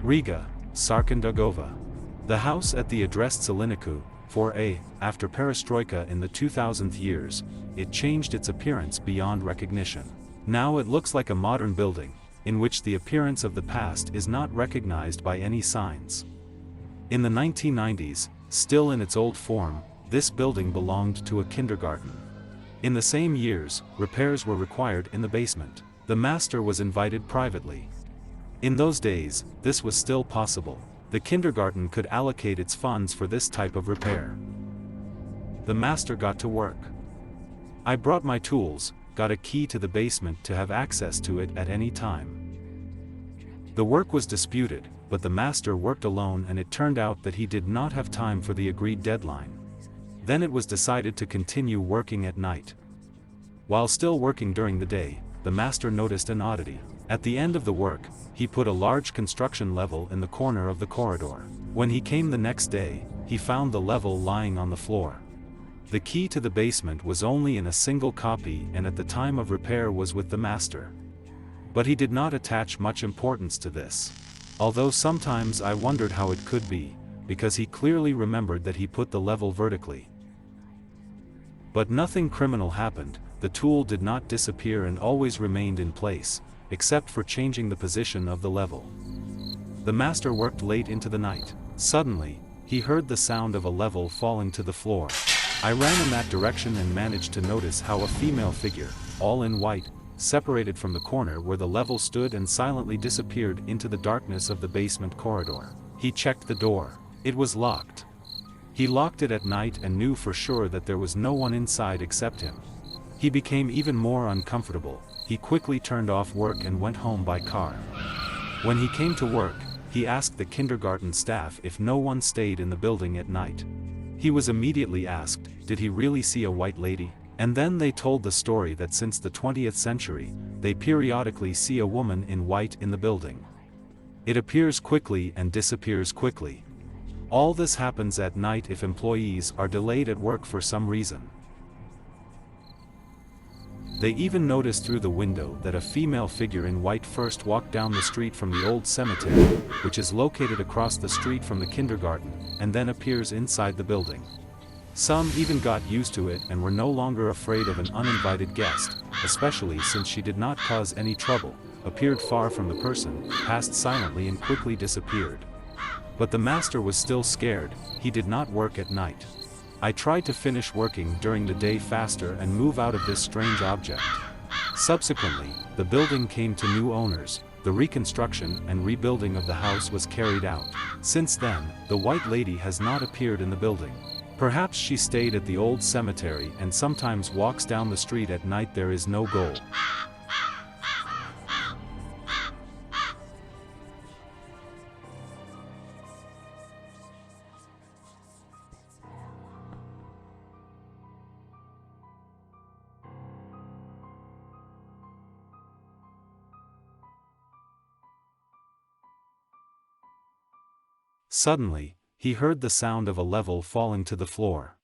Riga, Sarkandaugava. The house at the addressed Zeliniku, 4A, after perestroika in the 2000th years, it changed its appearance beyond recognition. Now it looks like a modern building, in which the appearance of the past is not recognized by any signs. In the 1990s, still in its old form, this building belonged to a kindergarten. In the same years, repairs were required in the basement. The master was invited privately. In those days, this was still possible. The kindergarten could allocate its funds for this type of repair. The master got to work. I brought my tools, got a key to the basement to have access to it at any time. The work was disputed, but the master worked alone and it turned out that he did not have time for the agreed deadline. Then it was decided to continue working at night. While still working during the day, the master noticed an oddity. At the end of the work, he put a large construction level in the corner of the corridor. When he came the next day, he found the level lying on the floor. The key to the basement was only in a single copy and at the time of repair was with the master. But he did not attach much importance to this. Although sometimes I wondered how it could be, because he clearly remembered that he put the level vertically. But nothing criminal happened, the tool did not disappear and always remained in place, except for changing the position of the level. The master worked late into the night. Suddenly, he heard the sound of a level falling to the floor. I ran in that direction and managed to notice how a female figure, all in white, separated from the corner where the level stood and silently disappeared into the darkness of the basement corridor. He checked the door. It was locked. He locked it at night and knew for sure that there was no one inside except him. He became even more uncomfortable. He quickly turned off work and went home by car. When he came to work, he asked the kindergarten staff if no one stayed in the building at night. He was immediately asked, did he really see a white lady? And then they told the story that since the 20th century, they periodically see a woman in white in the building. It appears quickly and disappears quickly. All this happens at night if employees are delayed at work for some reason. They even noticed through the window that a female figure in white first walked down the street from the old cemetery, which is located across the street from the kindergarten, and then appears inside the building. Some even got used to it and were no longer afraid of an uninvited guest, especially since she did not cause any trouble, appeared far from the person, passed silently and quickly disappeared. But the master was still scared. He did not work at night. I tried to finish working during the day faster and move out of this strange object. Subsequently, the building came to new owners. The reconstruction and rebuilding of the house was carried out. Since then, the white lady has not appeared in the building. Perhaps she stayed at the old cemetery and sometimes walks down the street at night. There is no goal. Suddenly, he heard the sound of a level falling to the floor.